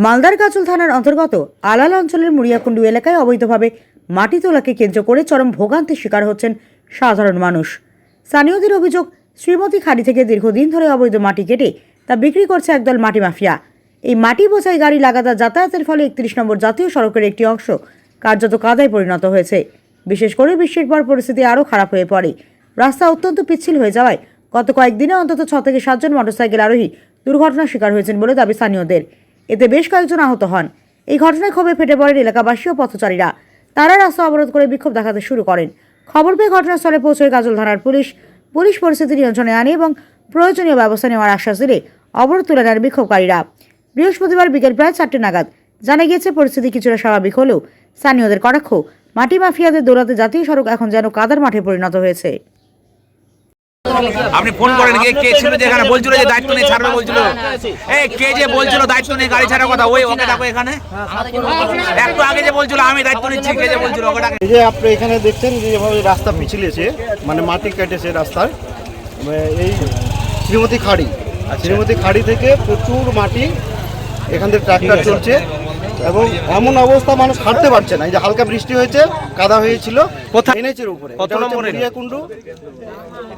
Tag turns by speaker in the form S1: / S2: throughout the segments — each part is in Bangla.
S1: মালদার গাজল থানার অন্তর্গত আলাল অঞ্চলের মুড়িয়াকুণ্ডু এলাকায় অবৈধভাবে মাটি তোলাকে কেন্দ্র করে চরম ভোগান্তির শিকার হচ্ছেন সাধারণ মানুষ। স্থানীয়দের অভিযোগ, শ্রীমতী খাড়ি থেকে দীর্ঘদিন ধরে অবৈধ মাটি কেটে তা বিক্রি করছে একদল মাটি মাফিয়া। এই মাটি বোঝাই গাড়ি লাগাতার যাতায়াতের ফলে 31 নম্বর জাতীয় সড়কের একটি অংশ কার্যত কাদায় পরিণত হয়েছে। বিশেষ করে বৃষ্টির পর পরিস্থিতি আরও খারাপ হয়ে পড়ে। রাস্তা অত্যন্ত পিচ্ছিল হয়ে যাওয়ায় গত কয়েকদিনে অন্তত 6 থেকে 7 জন মোটরসাইকেল আরোহী দুর্ঘটনার শিকার হয়েছেন বলে দাবি স্থানীয়দের। এতে বেশ কয়েকজন আহত হন। এই ঘটনায় ক্ষোভে ফেটে পড়েন এলাকাবাসী ও পথচারীরা। তারা রাস্তা অবরোধ করে বিক্ষোভ দেখাতে শুরু করেন। খবর পেয়ে ঘটনাস্থলে পৌঁছয় গাজল থানার পুলিশ পরিস্থিতি নিয়ন্ত্রণে আনে এবং প্রয়োজনীয় ব্যবস্থা নেওয়ার আশ্বাস দিলে অবরোধ তুলে নেন বিক্ষোভকারীরা। বৃহস্পতিবার বিকেল প্রায় 4টে নাগাদ জানা গিয়েছে পরিস্থিতি কিছুটা স্বাভাবিক হলেও স্থানীয়দের কটাক্ষ, মাটি মাফিয়াদের দৌড়াতে জাতীয় সড়ক এখন যেন কাদার মাঠে পরিণত হয়েছে।
S2: আপনি ফোন করেন, কে ছিল যেখানে বলছিল যে দায়িত্ব নিয়ে ছাড়বে, বলছিল এই কে যে বলছিল দায়িত্ব নিয়ে গাড়ি ছাড়ার কথা, ওই ওকে ডাকো এখানে। একটু আগে যে বলছিল আমি দায়িত্ব নিচ্ছি, কে যে বলছিল ওকে ডাকো।
S3: এই যে আপনি এখানে দেখছেন যেভাবে রাস্তা পিছলিয়েছে, মানে মাটি কেটেছে রাস্তার, এই শ্রীমতী খাড়ি থেকে প্রচুর মাটি এখান থেকে ট্রাক্টর চলছে এবং এমন অবস্থা মানুষ হাঁটতে পারছে না। এই যে হালকা বৃষ্টি হয়েছে, কাদা হয়েছিল
S2: কোথায়?
S3: এনএচের উপরে। এটা হচ্ছে মুড়িয়াকুণ্ডু,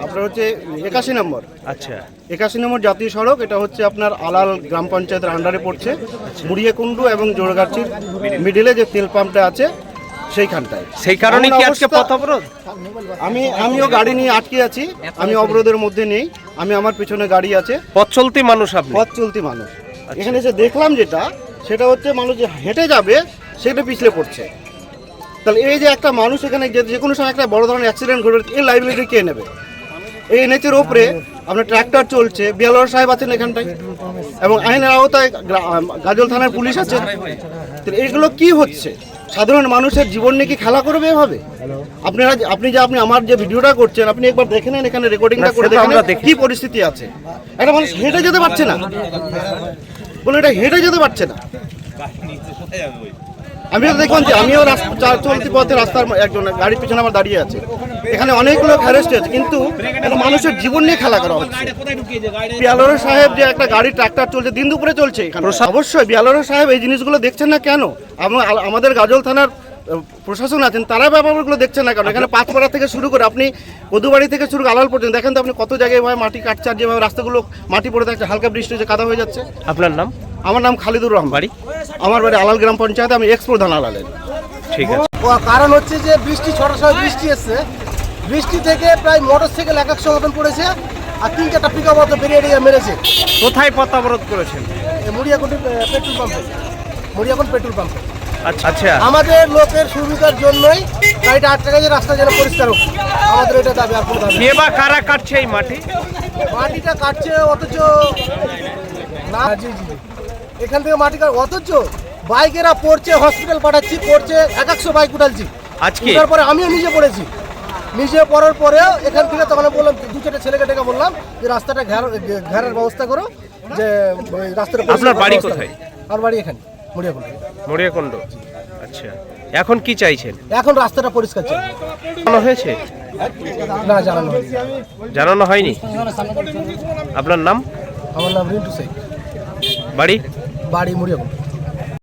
S3: আপনার হচ্ছে 81 নম্বর।
S2: আচ্ছা,
S3: 81 নম্বর জাতীয় সড়ক। এটা হচ্ছে আপনার আলাল গ্রাম পঞ্চায়েতের আন্ডারে পড়ছে। মুড়িয়াকুণ্ডু এবং জোরগাছির মিডিলে যে তেল পাম্পটা আছে সেইখানটায়।
S2: সেই কারণে কি আজকে পথ অবরোধ?
S3: আমিও গাড়ি নিয়ে আটকে আছি। আমি অবরোধের মধ্যে নেই, আমি আমার পিছনে গাড়ি আছে।
S2: পথ চলতি মানুষ, আপনি
S3: পথ চলতি মানুষ। এখানে যে দেখলাম সেটা হচ্ছে মানুষ যে হেঁটে যাবে সেটা পিছলে পড়ছে। তাহলে এই যে একটা মানুষ এখানে যে কোনো সময় একটা বড় ধরনের অ্যাক্সিডেন্ট ঘটবে, এই লাইবিলিটি কে নেবে? এই এনএচের ওপরে আপনার ট্রাক্টর চলছে, বিএলআর সাহেব আছেন এখানটায় এবং আইনের আওতায় গাজল থানার পুলিশ আছে। এগুলো কি হচ্ছে? সাধারণ মানুষের জীবন নিয়ে কি খেলা করবে এভাবে? আপনি আমার যে ভিডিওটা করছেন, আপনি একবার দেখে নেন, এখানে রেকর্ডিংটা করে দেখেন কি পরিস্থিতি আছে। একটা মানুষ হেঁটে যেতে পারছে না, বলে এটা হেঁটে যেতে পারছে না। আমিও দেখলাম যে আমিও চলতি পথে রাস্তার একজন গাড়ির পিছনে আমার দাঁড়িয়ে আছে। এখানে অনেকগুলো অ্যারেস্ট হয়েছে, কিন্তু মানুষের জীবন নিয়ে খেলা করা হচ্ছে। বিএলআর সাহেব যে একটা গাড়ি ট্রাক্টর চলছে, দিন দুপুরে চলছে এখানে, অবশ্যই বিএলআর সাহেব এই জিনিসগুলো দেখছেন না কেন? আমাদের গাজল থানার প্রশাসন আছেন, তারা ব্যাপারগুলো দেখছেন না কেন? এখানে পাঁচপাড়া থেকে শুরু করে আপনি কদুবাড়ি থেকে শুরু করে আলাল পর্যন্ত দেখেন তো আপনি কত জায়গায় মাটি কাটছে, আর যেভাবে রাস্তাগুলো মাটি পড়ে থাকছে, হালকা বৃষ্টি হচ্ছে, কাদা হয়ে যাচ্ছে।
S2: আপনার নাম?
S3: আমার নাম খালিদুর রহমান। বাড়ি? আমার বাড়ি আলাল গ্রাম পঞ্চায়েত, আমি এক্স প্রধান আলালের।
S2: ঠিক আছে।
S4: কারণ হচ্ছে যে বৃষ্টি, ছটার সময় বৃষ্টি এসছে, বৃষ্টি থেকে প্রায় মোটরসাইকেল এক মতন পড়েছে আর 3-4টা পিকআপ মতো বেরিয়ে মেরেছে।
S2: কোথায় পথ অবরোধ করেছেন?
S4: মুড়িয়াকুণ্ডু পেট্রোল পাম্পে, মুড়িয়াকুণ্ডু পেট্রোল পাম্পে।
S2: আচ্ছা,
S4: আমাদের লোকের সুবিধার জন্যই গাড়িটা 8 টাকা যে রাস্তা যেন পরিষ্কার হোক, আমাদের এটা দাবি। আর কোনো দাবি
S2: কে বা কারা কাটছে এই
S4: মাটিটা কাটছে, অথচ না, জি এখান থেকে মাটি অথচ বাইকেরা পড়ছে, হসপিটাল পাঠাচ্ছি, পড়ছে 100 বাইক উঠাচ্ছি আজকে। তারপরে আমিও নিজে পড়েছি, নিজে পড়ার পরেও এখান থেকে তখন বললাম 2-4টা ছেলেকে ডেকে বললাম যে রাস্তাটা ঘেরার ব্যবস্থা করো, যে রাস্তাটা।
S2: আপনার বাড়ি কোথায়?
S4: আমার বাড়ি এখানে
S2: মুড়িয়াকুণ্ডু। আচ্ছা, এখন কি চাইছেন?
S4: এখন রাস্তাটা পরিষ্কার চাই।
S2: জানানো হয়েছে?
S4: না, জানানো
S2: হয়নি। আপনার নাম?
S4: আমার নাম রিন্টু শেখ।
S2: বাড়ি
S4: মুড়িয়াকুণ্ডু।